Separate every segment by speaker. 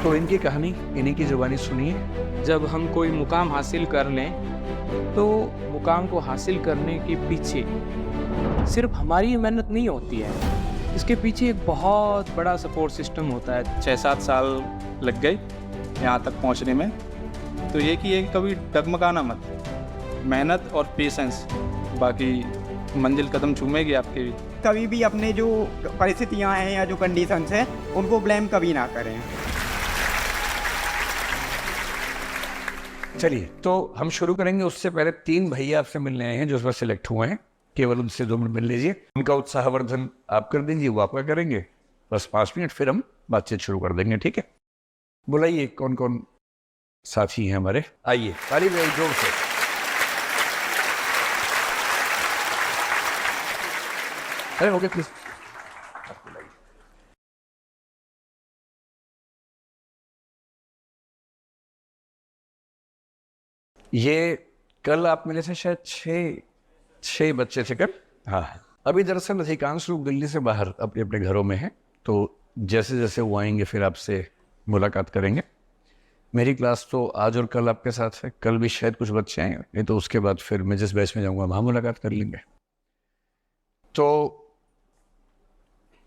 Speaker 1: तो इनकी कहानी इन्हीं की ज़ुबानी सुनिए।
Speaker 2: जब हम कोई मुकाम हासिल कर लें तो मुकाम को हासिल करने के पीछे सिर्फ हमारी मेहनत नहीं होती है, इसके पीछे एक बहुत बड़ा सपोर्ट सिस्टम होता है।
Speaker 3: 6-7 साल लग गए यहाँ तक पहुँचने में। तो ये कि ये कभी डगमगाना मत, मेहनत और पेशेंस, बाकी मंजिल कदम चूमेगी आपके भी।
Speaker 4: कभी भी अपने जो परिस्थितियाँ हैं या जो कंडीशंस हैं उनको ब्लेम कभी ना करें।
Speaker 1: चलिए, तो हम शुरू करेंगे। उससे पहले 3 भैया आपसे मिलने आए हैं जो इस बार सिलेक्ट हुए हैं। केवल उनसे 2 मिनट मिल लीजिए। उनका उत्साहवर्धन आप कर दीजिए, वो आपका करेंगे। बस 5 मिनट, फिर हम बातचीत शुरू कर देंगे, ठीक है? बुलाइए कौन कौन साथी हैं हमारे। आइए, ताली बजाइए जोर से। अरे ओके प्लीज। ये कल आप मेरे से शायद 6 बच्चे थे कल। हाँ, अभी दरअसल अधिकांश लोग दिल्ली से बाहर अपने अपने घरों में हैं, तो जैसे जैसे वो आएंगे फिर आपसे मुलाकात करेंगे। मेरी क्लास तो आज और कल आपके साथ है। कल भी शायद कुछ बच्चे आएंगे, नहीं तो उसके बाद फिर मैं जिस बैच में जाऊंगा वहाँ मुलाकात कर लेंगे। तो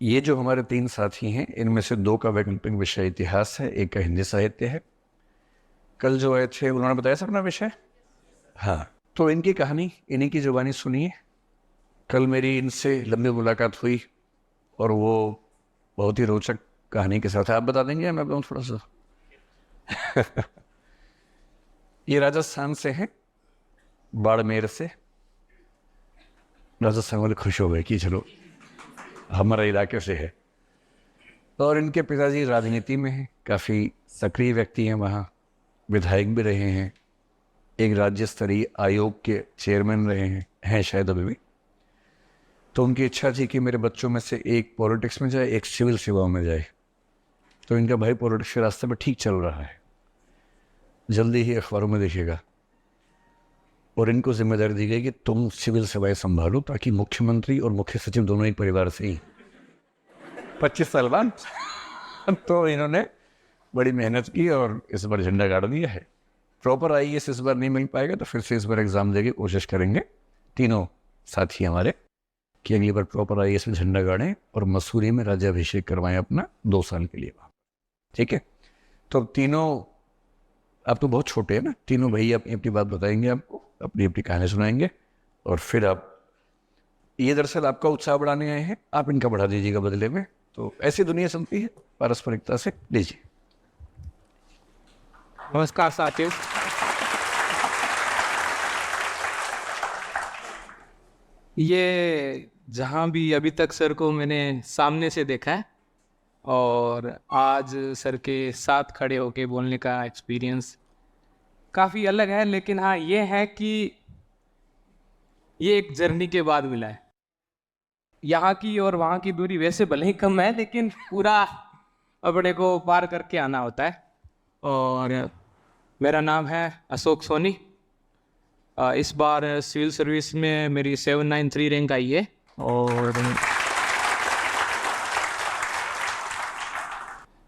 Speaker 1: ये जो हमारे 3 साथी हैं, इनमें से 2 का वैकल्पिक विषय इतिहास है, एक का हिंदी साहित्य है। कल जो आए थे उन्होंने बताया था अपना विषय। हाँ, तो इनकी कहानी इन्हीं की ज़ुबानी सुनिए। कल मेरी इनसे लंबी मुलाकात हुई और वो बहुत ही रोचक कहानी के साथ है। आप बता देंगे, मैं बताऊँ थोड़ा सा? ये राजस्थान से हैं, बाड़मेर से। राजस्थान वाले खुश हो गए कि चलो हमारा इलाके से है। और इनके पिताजी राजनीति में हैं, काफ़ी सक्रिय व्यक्ति हैं, वहाँ विधायक भी रहे हैं, एक राज्य स्तरीय आयोग के चेयरमैन रहे हैं शायद अभी भी। तो उनकी इच्छा थी कि मेरे बच्चों में से एक पॉलिटिक्स में जाए, एक सिविल सेवाओं में जाए। तो इनका भाई पॉलिटिक्स के रास्ते में ठीक चल रहा है, जल्दी ही अखबारों में देखिएगा। और इनको जिम्मेदारी दी गई कि तुम सिविल सेवाएं संभालो, ताकि मुख्यमंत्री और मुख्य सचिव दोनों एक परिवार से ही 25 साल बाद। तो इन्होंने बड़ी मेहनत की और इस बार झंडा गाड़ दिया है। प्रॉपर आईएएस इस बार नहीं मिल पाएगा, तो फिर से इस बार एग्जाम देके कोशिश करेंगे तीनों साथी हमारे कि अगली बार प्रॉपर आईएएस में झंडा गाड़ें और मसूरी में राज्याभिषेक करवाएं अपना 2 साल के लिए, ठीक है? तो तीनों, आप तो बहुत छोटे हैं ना, तीनों भैया अपनी अपनी बात बताएंगे, आपको अपनी अपनी कहानी सुनाएंगे और फिर आप, ये दरअसल आपका उत्साह बढ़ाने आए हैं, आप इनका बढ़ा दीजिएगा बदले में। तो ऐसी दुनिया चलती है, पारस्परिकता से। लीजिए।
Speaker 2: नमस्कार साथियों। ये जहाँ भी अभी तक सर को मैंने सामने से देखा है और आज सर के साथ खड़े होके बोलने का एक्सपीरियंस काफ़ी अलग है, लेकिन हाँ ये है कि ये एक जर्नी के बाद मिला है। यहाँ की और वहाँ की दूरी वैसे भले ही कम है, लेकिन पूरा अपने को पार करके आना होता है। और मेरा नाम है अशोक सोनी। इस बार सिविल सर्विस में मेरी 793 रैंक आई है और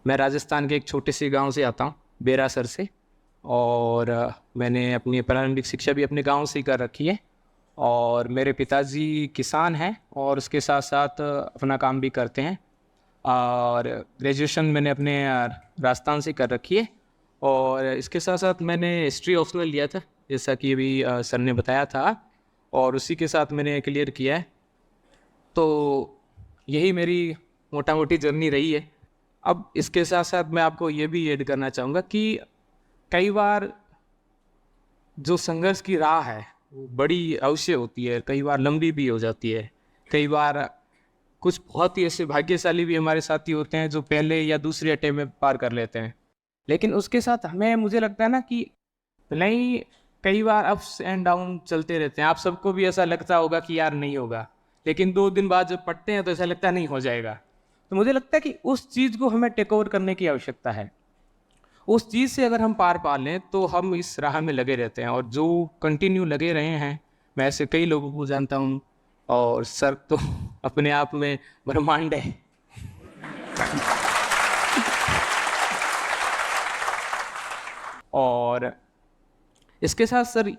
Speaker 2: मैं राजस्थान के एक छोटे से गांव से आता हूँ, बेरासर से। और मैंने अपनी प्रारंभिक शिक्षा भी अपने गांव से ही कर रखी है। और मेरे पिताजी किसान हैं और उसके साथ साथ अपना काम भी करते हैं। और ग्रेजुएशन मैंने अपने राजस्थान से कर रखी है। और इसके साथ साथ मैंने हिस्ट्री ऑप्शनल लिया था, जैसा कि अभी सर ने बताया था, और उसी के साथ मैंने क्लियर किया है। तो यही मेरी मोटा मोटी जर्नी रही है। अब इसके साथ साथ मैं आपको ये भी ऐड करना चाहूँगा कि कई बार जो संघर्ष की राह है वो बड़ी अवश्य होती है, कई बार लंबी भी हो जाती है। कई बार कुछ बहुत ही ऐसे भाग्यशाली भी हमारे साथी होते हैं जो पहले या दूसरे अटेम्प्ट में पार कर लेते हैं। लेकिन उसके साथ हमें, मुझे लगता है ना कि नहीं, कई बार अप्स एंड डाउन चलते रहते हैं। आप सबको भी ऐसा लगता होगा कि यार नहीं होगा, लेकिन 2 दिन बाद जब पढ़ते हैं तो ऐसा लगता है नहीं हो जाएगा। तो मुझे लगता है कि उस चीज़ को हमें टेक ओवर करने की आवश्यकता है। उस चीज़ से अगर हम पार पा लें तो हम इस राह में लगे रहते हैं। और जो कंटिन्यू लगे रहे हैं, मैं ऐसे कई लोगों को जानता हूँ। और सर तो अपने आप में ब्रह्मांड है। और इसके साथ सर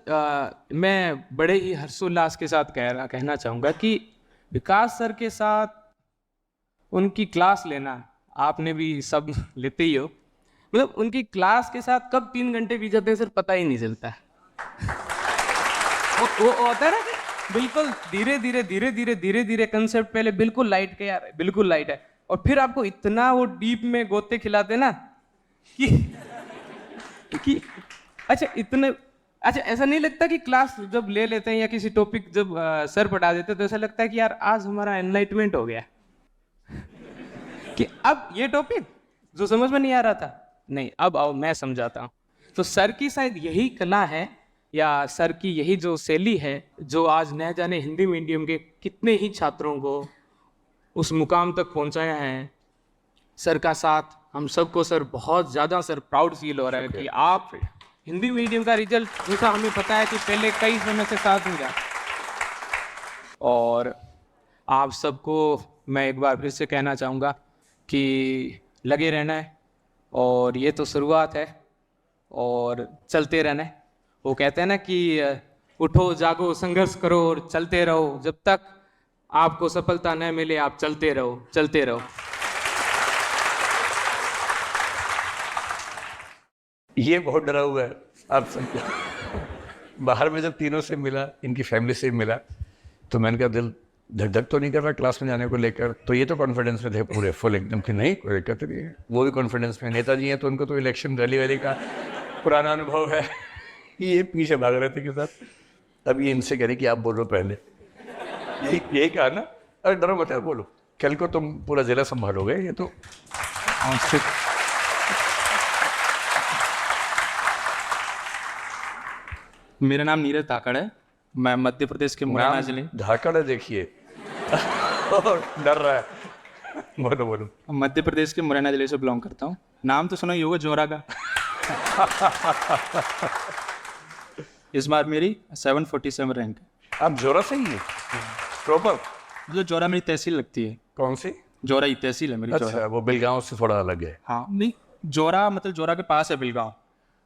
Speaker 2: मैं बड़े ही हर्षोल्लास के साथ कहना चाहूँगा कि विकास सर के साथ उनकी क्लास लेना, आपने भी सब लेते ही हो, मतलब उनकी क्लास के साथ कब 3 घंटे बीत जाते हैं सर पता ही नहीं चलता। वो होता है ना कि बिल्कुल धीरे धीरे कंसेप्ट पहले बिल्कुल लाइट के यार बिल्कुल लाइट है, और फिर आपको इतना वो डीप में गोते खिलाते ना कि अच्छा ऐसा नहीं लगता कि क्लास जब ले लेते हैं या किसी टॉपिक जब सर पढ़ा देते हैं तो ऐसा लगता है कि यार आज हमारा एनलाइटमेंट हो गया कि अब ये टॉपिक जो समझ में नहीं आ रहा था, नहीं अब आओ मैं समझाता हूँ। तो सर की शायद यही कला है या सर की यही जो शैली है जो आज न जाने हिंदी मीडियम के कितने ही छात्रों को उस मुकाम तक पहुंचाया है। सर का साथ हम सबको सर बहुत ज़्यादा सर प्राउड फील हो रहा है कि आप हिंदी मीडियम का रिजल्ट जैसा हमें पता है कि पहले कई समय से साथ में रहा, और आप सबको मैं एक बार फिर से कहना चाहूँगा कि लगे रहना है, और ये तो शुरुआत है और चलते रहना है। वो कहते हैं ना कि उठो जागो संघर्ष करो और चलते रहो, जब तक आपको सफलता न मिले आप चलते रहो।
Speaker 1: ये बहुत डरा हुआ है आप समझो। बाहर में जब तीनों से मिला, इनकी फैमिली से मिला, तो मैंने कहा दिल धक धक तो नहीं कर रहा क्लास में जाने को लेकर। तो ये तो कॉन्फिडेंस में थे पूरे फुल एकदम कि नहीं कोई दिक्कत नहीं है। वो भी कॉन्फिडेंस में, नेताजी हैं तो उनको तो इलेक्शन रैली वैली का पुराना अनुभव है। ये पीछे भाग रहे थे के साथ। अब ये इनसे कह रहे कि आप बोलो पहले, यही कहा ना, अरे डरो मत यार बोलो, कल को तुम पूरा जिला संभालोगे। ये तो
Speaker 3: मेरा नाम नीरज धाकड़ है, मैं मध्य प्रदेश के मुरैना जिले
Speaker 1: धाकड़ है, देखिए डर रहा है। बोलो।
Speaker 3: मध्य प्रदेश के मुरैना जिले से बिलोंग करता हूँ। नाम तो सुना ही होगा जोरा का। इस बार मेरी 747 रैंक है।
Speaker 1: आप जोरा से ही है प्रॉपर?
Speaker 3: जो जोरा मेरी तहसील लगती है।
Speaker 1: कौन सी?
Speaker 3: जोरा ही तहसील है मेरी।
Speaker 1: अच्छा,
Speaker 3: जोरा।
Speaker 1: वो बिलगांव से थोड़ा अलग है।
Speaker 3: हाँ नहीं, जोरा मतलब जोरा के पास है बिलगांव,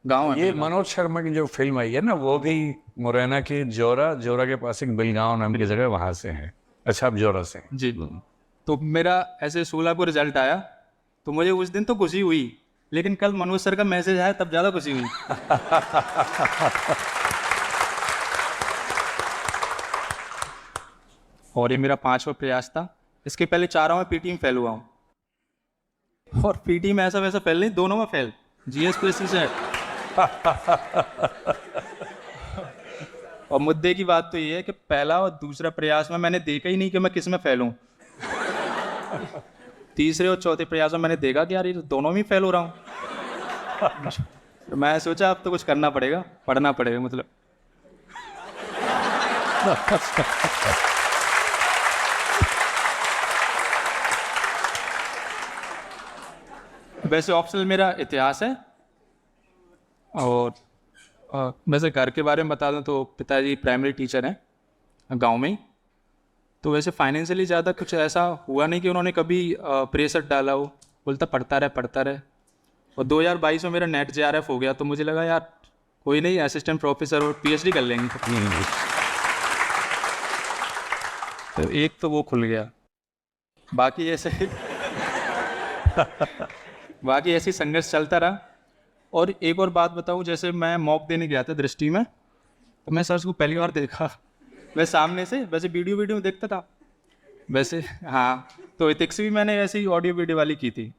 Speaker 3: गाँव है।
Speaker 1: ये मनोज शर्मा की जो फिल्म आई है ना, वो भी मुरैना के जोरा के पास एक बिलगांव नाम की जगह, वहां से है। अच्छा, आप जोरा से हैं?
Speaker 3: जी। तो मेरा ऐसे 16 को रिजल्ट आया, तो मुझे उस दिन तो खुशी हुई, लेकिन कल मनोज सर का मैसेज आया तब ज़्यादा खुशी हुई। और ये मेरा 5वां प्रयास था। इसके पहले 4 में पीटी में फेल हुआ हूँ, और पीटी में ऐसा वैसा फेल नहीं, दोनों में फेल, जीएस पीएससी से। और मुद्दे की बात तो ये है कि पहला और दूसरा प्रयास में मैंने देखा ही नहीं कि मैं किस में फेल हूँ। तीसरे और चौथे प्रयास में मैंने देखा कि यार ये दोनों में फेल हो रहा हूँ। तो मैं सोचा अब तो कुछ करना पड़ेगा, पढ़ना पड़ेगा मतलब। वैसे ऑप्शनल मेरा इतिहास है, और वैसे घर के बारे में बता दूं तो पिताजी प्राइमरी टीचर हैं गांव में ही। तो वैसे फाइनेंशियली ज़्यादा कुछ ऐसा हुआ नहीं कि उन्होंने कभी प्रेशर डाला हो, बोलता पढ़ता रहे। और 2022 में मेरा नेट जेआरएफ हो गया, तो मुझे लगा यार कोई नहीं, असिस्टेंट प्रोफेसर और पीएचडी कर लेंगे। तो एक तो वो खुल गया, बाकी ऐसे संघर्ष चलता रहा। और एक और बात बताऊं, जैसे मैं मॉक देने गया था दृष्टि में, तो मैं सर को पहली बार देखा। मैं सामने से वैसे वीडियो में देखता था वैसे, हाँ। तो एथिक्स भी मैंने ऐसे ही ऑडियो वीडियो वाली की थी,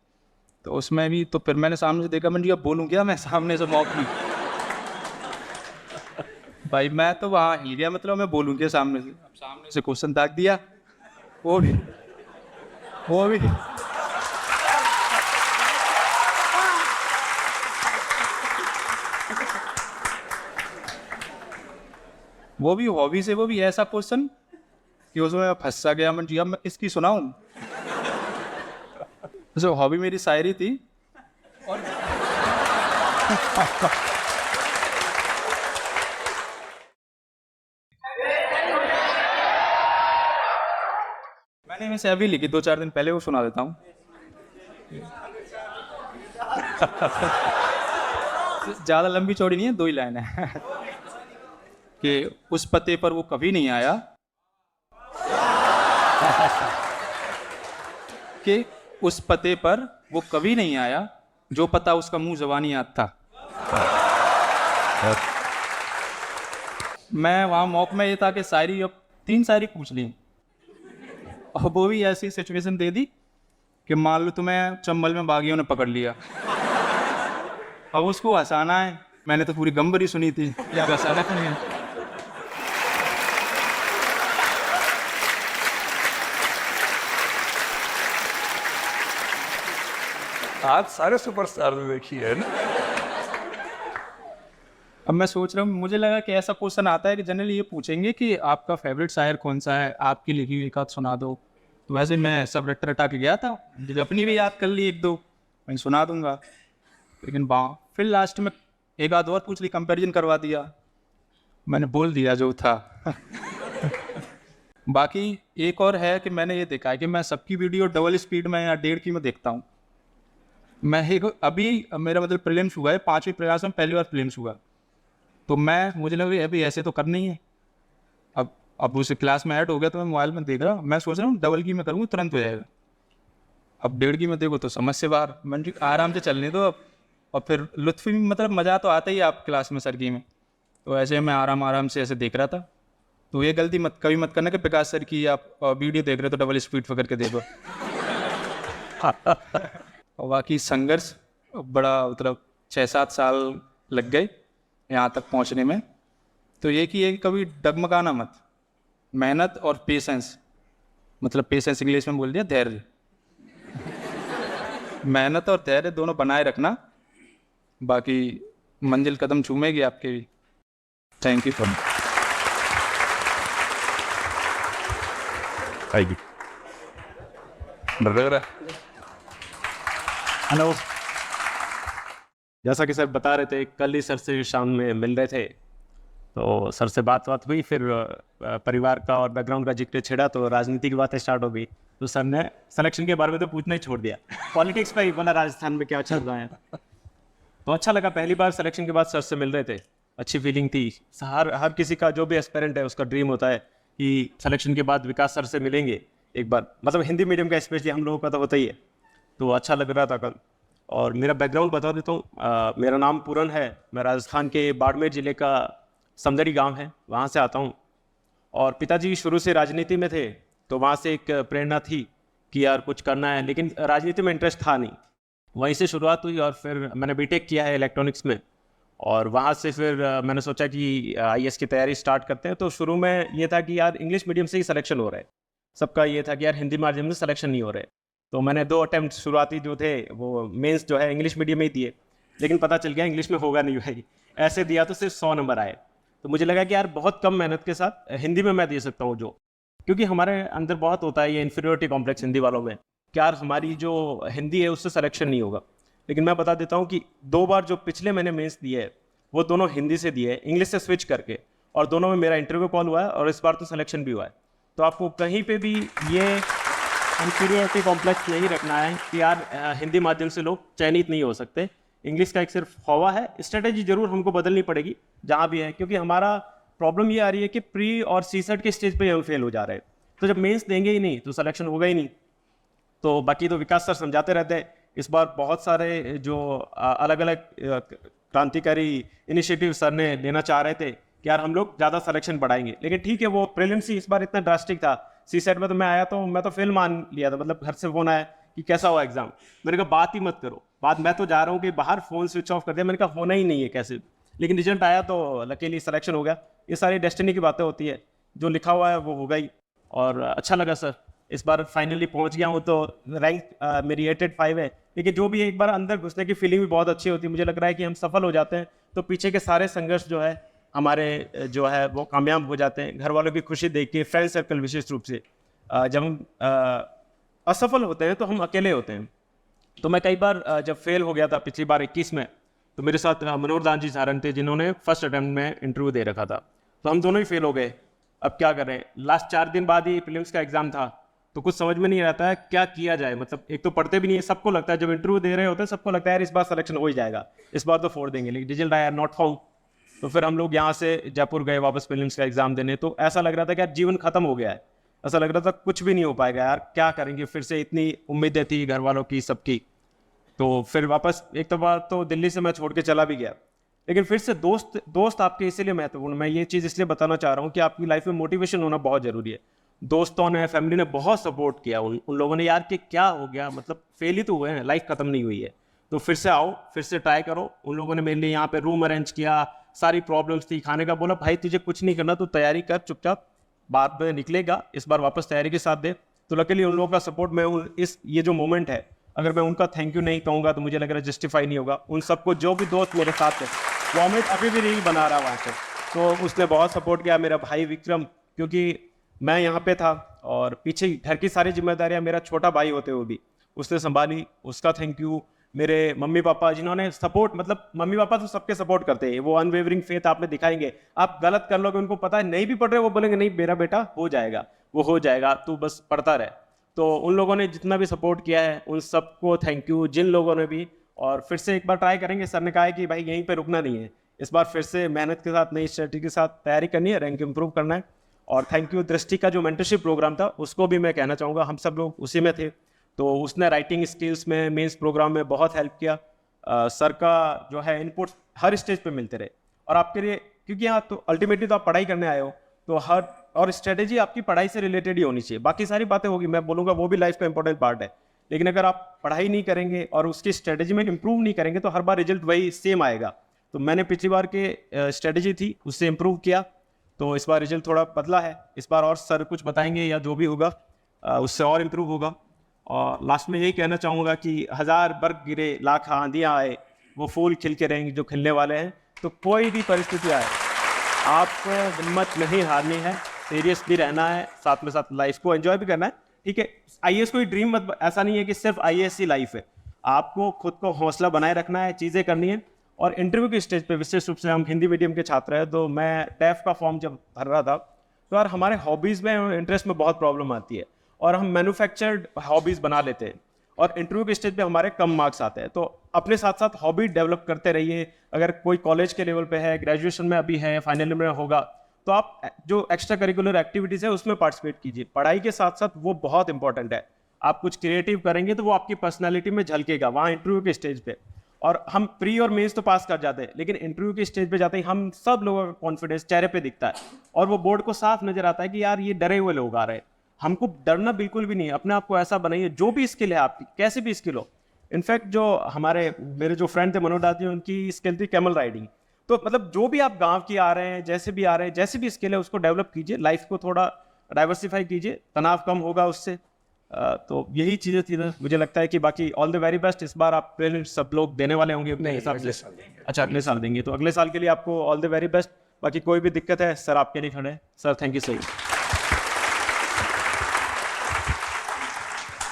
Speaker 3: तो उसमें भी तो फिर मैंने सामने से देखा, मैंने अब बोलूँ क्या मैं सामने से मॉक में। भाई मैं तो वहाँ हिल गया, मतलब मैं बोलूँ क्या सामने से। अब सामने से क्वेश्चन दाग दिया, वो भी हॉबी से, वो भी ऐसा क्वेश्चन कि उसमें मैं फंसा गया। मैं जी अब मैं इसकी सुनाऊं। जो हॉबी मेरी शायरी थी, और मैंने वैसे अभी लिखी 2-4 दिन पहले, वो सुना देता हूँ। ज़्यादा लंबी चौड़ी नहीं है, 2 ही लाइन है कि उस पते पर वो कभी नहीं आया, कि उस पते पर वो कभी नहीं आया जो पता उसका मुंह ज़बानी याद था। मैं वहाँ मॉक में ये था कि शायरी अब 3 शायरी पूछ ली और वो भी ऐसी सिचुएशन दे दी कि मान लो तुम्हें चंबल में बागियों ने पकड़ लिया, अब उसको हंसाना है। मैंने तो पूरी गंबरी सुनी थी, या हंसाना तो नहीं है।
Speaker 1: आज सारे सुपरस्टार ने देखी है ना।
Speaker 3: अब मैं सोच रहा हूँ, मुझे लगा कि ऐसा क्वेश्चन आता है कि जनरली ये पूछेंगे कि आपका फेवरेट शायर कौन सा है, आपकी लिखी हुई एक आध सुना दो। तो वैसे मैं सब रट्टा रटा के गया था, मुझे अपनी भी याद कर ली 1-2 मैं सुना दूंगा, लेकिन फिर लास्ट में एक आध और पूछ ली, कंपैरिजन करवा दिया, मैंने बोल दिया जो था। बाकी एक और है कि मैंने ये देखा है कि मैं सबकी वीडियो डबल स्पीड में या 1.5 की में देखता हूँ। मैं अभी मेरा मतलब प्रीलिम्स हुआ है, 5वीं प्रयास में पहली बार प्रीलिम्स हुआ, तो मुझे लगा अभी ऐसे तो करना ही है। अब उस क्लास में ऐड हो गया तो मैं मोबाइल में देख रहा, मैं सोच रहा हूँ डबल की में करूँगा तुरंत हो जाएगा। अब 1.5 की में देखो तो समझ से बाहर, मैंने आराम से चलने दो अब। और फिर लुत्फ़ भी मतलब मज़ा तो आता ही है आप क्लास में सर की में, तो ऐसे मैं आराम से ऐसे देख रहा था। तो ये गलती कभी मत करना कि प्रकाश सर की आप वीडियो देख रहे हो तो डबल स्पीड पकड़ के देखो। और बाकी संघर्ष बड़ा मतलब 6-7 साल लग गए यहाँ तक पहुँचने में। तो ये कि कभी डगमगाना मत, मेहनत और पेशेंस, मतलब पेशेंस इंग्लिश में बोल दिया धैर्य, मेहनत और धैर्य दोनों बनाए रखना, बाकी मंजिल कदम चूमेगी आपके भी। थैंक यू फॉर
Speaker 1: आएगी। डर लग रहा है।
Speaker 5: हेलो, जैसा कि सर बता रहे थे, कल ही सर से शाम में मिल रहे थे, तो सर से बात हुई, फिर परिवार का और बैकग्राउंड का जिक्र छेड़ा तो राजनीति की बातें स्टार्ट हो गई। तो सर ने सिलेक्शन के बारे में तो पूछना ही छोड़ दिया, पॉलिटिक्स पे ही बोला राजस्थान में क्या चल रहा है। तो अच्छा लगा, पहली बार सिलेक्शन के बाद सर से मिल रहे थे, अच्छी फीलिंग थी। हर किसी का जो भी एस्पिरेंट है उसका ड्रीम होता है कि सिलेक्शन के बाद विकास सर से मिलेंगे एक बार, मतलब हिंदी मीडियम का स्पेशली हम लोगों का तो होता ही है। तो अच्छा लग रहा था कल। और मेरा बैकग्राउंड बता देता हूँ, मेरा नाम पूरन है, मैं राजस्थान के बाड़मेर ज़िले का समदरी गांव है, वहाँ से आता हूँ। और पिताजी शुरू से राजनीति में थे, तो वहाँ से एक प्रेरणा थी कि यार कुछ करना है, लेकिन राजनीति में इंटरेस्ट था नहीं। वहीं से शुरुआत हुई और फिर मैंने बीटेक किया है इलेक्ट्रॉनिक्स में, और वहाँ से फिर मैंने सोचा कि आईएएस की तैयारी स्टार्ट करते हैं। तो शुरू में ये था कि यार इंग्लिश मीडियम से ही सिलेक्शन हो रहा है, सबका ये था कि यार हिंदी माध्यम से सिलेक्शन नहीं हो रहे। तो मैंने 2 अटैम्प्ट शुरुआती जो थे वो मेंस जो है इंग्लिश मीडियम में ही दिए, लेकिन पता चल गया इंग्लिश में होगा नहीं भाई, ऐसे दिया तो सिर्फ 100 नंबर आए। तो मुझे लगा कि यार बहुत कम मेहनत के साथ हिंदी में मैं दे सकता हूँ जो, क्योंकि हमारे अंदर बहुत होता है ये इन्फीरियोरिटी कॉम्प्लेक्स हिंदी वालों में कि यार हमारी जो हिंदी है उससे सिलेक्शन नहीं होगा। लेकिन मैं बता देता हूँ कि 2 बार जो पिछले मैंने मेंस दिए है वो दोनों हिंदी से दिए, इंग्लिश से स्विच करके, और दोनों में मेरा इंटरव्यू कॉल हुआ है और इस बार तो सिलेक्शन भी हुआ है। तो आपको कहीं पे भी ये इन्फीरियोरिटी कॉम्प्लेक्स नहीं रखना है कि यार हिंदी माध्यम से लोग चयनित नहीं हो सकते। इंग्लिश का एक सिर्फ हवा है, स्ट्रेटेजी जरूर हमको बदलनी पड़ेगी जहाँ भी है, क्योंकि हमारा प्रॉब्लम ये आ रही है कि प्री और सीसेट के स्टेज पे हम फेल हो जा रहे हैं। तो जब मेंस देंगे ही नहीं तो सिलेक्शन होगा ही नहीं। तो बाकी तो विकास सर समझाते रहते हैं। इस बार बहुत सारे जो अलग अलग क्रांतिकारी इनिशिएटिव सर ने लेना चाह रहे थे कि यार हम लोग ज़्यादा सिलेक्शन बढ़ाएंगे, लेकिन ठीक है वो प्रीलिम्स ही इस बार इतना ड्रास्टिक था। सीसेट में तो मैं आया तो मैं तो फेल मान लिया था, मतलब घर से फ़ोन आया कि कैसा हुआ एग्जाम, मैंने कहा बात ही मत करो, बात मैं तो जा रहा हूँ कि बाहर फ़ोन स्विच ऑफ कर दिया, मैंने कहा होना ही नहीं है कैसे। लेकिन रिजल्ट आया तो लकीली सिलेक्शन हो गया। ये सारी डेस्टिनी की बातें होती है, जो लिखा हुआ है वो होगा ही। और अच्छा लगा सर, इस बार फाइनली पहुंच गया हूँ। तो रैंक मेरी 885 है, लेकिन जो भी एक बार अंदर घुसने की फीलिंग भी बहुत अच्छी होती है। मुझे लग रहा है कि हम सफल हो जाते हैं तो पीछे के सारे संघर्ष जो है हमारे जो है वो कामयाब हो जाते हैं। घर वालों की खुशी देख के, फ्रेंड सर्कल विशेष रूप से, जब हम असफल होते हैं तो हम अकेले होते हैं। तो मैं कई बार जब फेल हो गया था पिछली बार 21 में, तो मेरे साथ मनोहर दान जी सारन थे जिन्होंने फर्स्ट अटैम्प्ट में इंटरव्यू दे रखा था। तो हम दोनों ही फेल हो गए। अब क्या करें, लास्ट 4 दिन बाद ही प्रीलिम्स का एग्ज़ाम था तो कुछ समझ में नहीं आता है क्या किया जाए। मतलब एक तो पढ़ते भी नहीं है, सबको लगता है जब इंटरव्यू दे रहे होते हैं सबको लगता है यार इस बार सिलेक्शन हो ही जाएगा, इस बार तो फोड़ देंगे, लेकिन रिजल्ट आया नॉट फाउंड। तो फिर हम लोग यहाँ से जयपुर गए वापस प्रीलिम्स का एग्जाम देने, तो ऐसा लग रहा था कि यार जीवन खत्म हो गया है, ऐसा लग रहा था कुछ भी नहीं हो पाएगा यार, क्या करेंगे, फिर से इतनी उम्मीदें थी घर वालों की सबकी। तो फिर वापस एक तो बार तो दिल्ली से मैं छोड़ के चला भी गया, लेकिन फिर से दोस्त आपके इसीलिए महत्वपूर्ण, मैं ये चीज़ इसलिए बताना चाह रहा हूँ कि आपकी लाइफ में मोटिवेशन होना बहुत ज़रूरी है। दोस्तों ने, फैमिली ने बहुत सपोर्ट किया, उन लोगों ने यार कि क्या हो गया, मतलब फेल ही तो हुए हैं, लाइफ खत्म नहीं हुई है, तो फिर से आओ, फिर से ट्राई करो। उन लोगों ने मेरे लिए यहाँ पे रूम अरेंज किया, सारी प्रॉब्लम्स थी, खाने का बोला भाई तुझे कुछ नहीं करना, तू तैयारी कर चुपचाप, बाद में निकलेगा, इस बार वापस तैयारी के साथ दे। तो लकीली उन लोगों का सपोर्ट, मैं ये जो मोमेंट है, अगर मैं उनका थैंक यू नहीं कहूँगा तो मुझे लग रहा है जस्टिफाई नहीं होगा। उन सबको, जो भी दोस्त मेरे साथ थे, वो अमित अभी भी रील बना रहा वहाँ से, तो उसने बहुत सपोर्ट किया, मेरा भाई विक्रम, क्योंकि मैं यहाँ पे था और पीछे घर की सारी जिम्मेदारियाँ मेरा छोटा भाई होते हुए भी उसने संभाली, उसका थैंक यू। मेरे मम्मी पापा जिन्होंने सपोर्ट, मतलब मम्मी पापा तो सबके सपोर्ट करते हैं, वो अनवेवरिंग फेथ आप में दिखाएंगे, आप गलत कर लोगे, उनको पता है नहीं भी पढ़ रहे, वो बोलेंगे नहीं मेरा बेटा हो जाएगा, वो हो जाएगा, तू बस पढ़ता रहे। तो उन लोगों ने जितना भी सपोर्ट किया है उन सबको थैंक यू, जिन लोगों ने भी। और फिर से एक बार ट्राई करेंगे, सर ने कहा है कि भाई यहीं पे रुकना नहीं है, इस बार फिर से मेहनत के साथ, नई स्ट्रेटजी के साथ तैयारी करनी है, रैंक इंप्रूव करना है। और थैंक यू दृष्टि का जो मेंटरशिप प्रोग्राम था उसको भी मैं कहना चाहूँगा, हम सब लोग उसी में थे, तो उसने राइटिंग स्किल्स में, मेंस प्रोग्राम में बहुत हेल्प किया। सर का जो है इनपुट हर स्टेज पे मिलते रहे, और आपके लिए, क्योंकि यहाँ तो अल्टीमेटली तो आप पढ़ाई करने आए हो, तो हर और स्ट्रेटेजी आपकी पढ़ाई से रिलेटेड ही होनी चाहिए, बाकी सारी बातें होगी, मैं बोलूँगा वो भी लाइफ का इंपॉर्टेंट पार्ट है, लेकिन अगर आप पढ़ाई नहीं करेंगे और उसकी स्ट्रेटेजी में इंप्रूव नहीं करेंगे तो हर बार रिजल्ट वही सेम आएगा। तो मैंने पिछली बार के स्ट्रेटेजी थी उससे इंप्रूव किया, तो इस बार रिजल्ट थोड़ा बदला है, इस बार और सर कुछ बताएंगे या जो भी होगा उससे और इम्प्रूव होगा। और लास्ट में यही कहना चाहूँगा कि 1000 बर्फ गिरे, लाख आंधियाँ आए, वो फूल खिल के रहेंगे जो खिलने वाले हैं। तो कोई भी परिस्थिति आए, आपको हिम्मत नहीं हारनी है, सीरियस भी रहना है, साथ में साथ लाइफ को एंजॉय भी करना है। ठीक है, आईएएस कोई ड्रीम मत, ऐसा नहीं है कि सिर्फ आईएएस ही लाइफ है, आपको खुद को हौसला बनाए रखना है, चीज़ें करनी है। और इंटरव्यू के स्टेज पे विशेष रूप से हम हिंदी मीडियम के छात्र हैं, तो मैं टैफ का फॉर्म जब भर रहा था तो यार हमारे हॉबीज़ में और इंटरेस्ट में बहुत प्रॉब्लम आती है, और हम मैन्युफैक्चर्ड हॉबीज़ बना लेते हैं, और इंटरव्यू के स्टेज पे हमारे कम मार्क्स आते हैं। तो अपने साथ साथ हॉबी डेवलप करते रहिए। अगर कोई कॉलेज के लेवल पे है, ग्रेजुएशन में अभी है, फाइनल ईयर में होगा, तो आप जो एक्स्ट्रा करिकुलर एक्टिविटीज़ है उसमें पार्टिसिपेट कीजिए। पढ़ाई के साथ साथ वो बहुत इंपॉर्टेंट है, आप कुछ क्रिएटिव करेंगे तो वो आपकी पर्सनैलिटी में झलकेगा वहाँ इंटरव्यू के स्टेज पे। और हम प्री और मेंस तो पास कर जाते हैं, लेकिन इंटरव्यू के स्टेज पे जाते ही हम सब लोगों का कॉन्फिडेंस चेहरे पे दिखता है, और वो बोर्ड को साफ नजर आता है कि यार ये डरे हुए लोग आ रहे हैं। हमको डरना बिल्कुल भी नहीं है, अपने आप को ऐसा बनाइए, जो भी स्किल है आपकी, कैसे भी स्किल हो। इनफैक्ट जो मेरे जो फ्रेंड थे मनोज दादी, उनकी स्किल थी कैमल राइडिंग। तो मतलब जो भी आप गांव की आ रहे हैं, जैसे भी आ रहे हैं, जैसे भी स्किल है उसको डेवलप कीजिए, लाइफ को थोड़ा डाइवर्सिफाई कीजिए, तनाव कम होगा उससे। तो यही चीज़ें थी ना, मुझे लगता है कि बाकी ऑल द वेरी बेस्ट। इस बार आप प्रीलिम्स सब लोग देने वाले होंगे अपने हिसाब से? अच्छा, अगले साल देंगे, तो अगले साल के लिए आपको ऑल द वेरी बेस्ट। बाकी कोई भी दिक्कत है सर आपके लिए खड़े हैं। Sir thank you so much.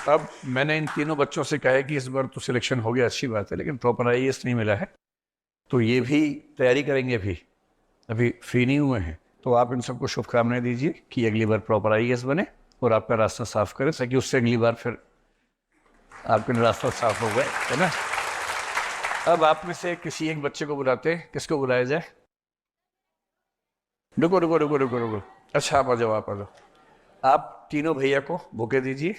Speaker 1: अब मैंने इन तीनों बच्चों से कहा है कि इस बार तो सिलेक्शन हो गया, अच्छी बात है, लेकिन प्रॉपर आईएएस नहीं मिला है, तो ये भी तैयारी करेंगे, अभी फ्री नहीं हुए हैं। तो आप इन सबको शुभकामनाएं दीजिए कि अगली बार प्रॉपर आईएएस बने और आपका रास्ता साफ करें, ताकि उससे अगली बार फिर आपका रास्ता साफ हो गए, है ना। अब आप में से किसी एक बच्चे को बुलाते हैं, किसको बुलाया जाए? रुको। अच्छा आप आ जाओ, आप तीनों भैया को बुके दीजिए।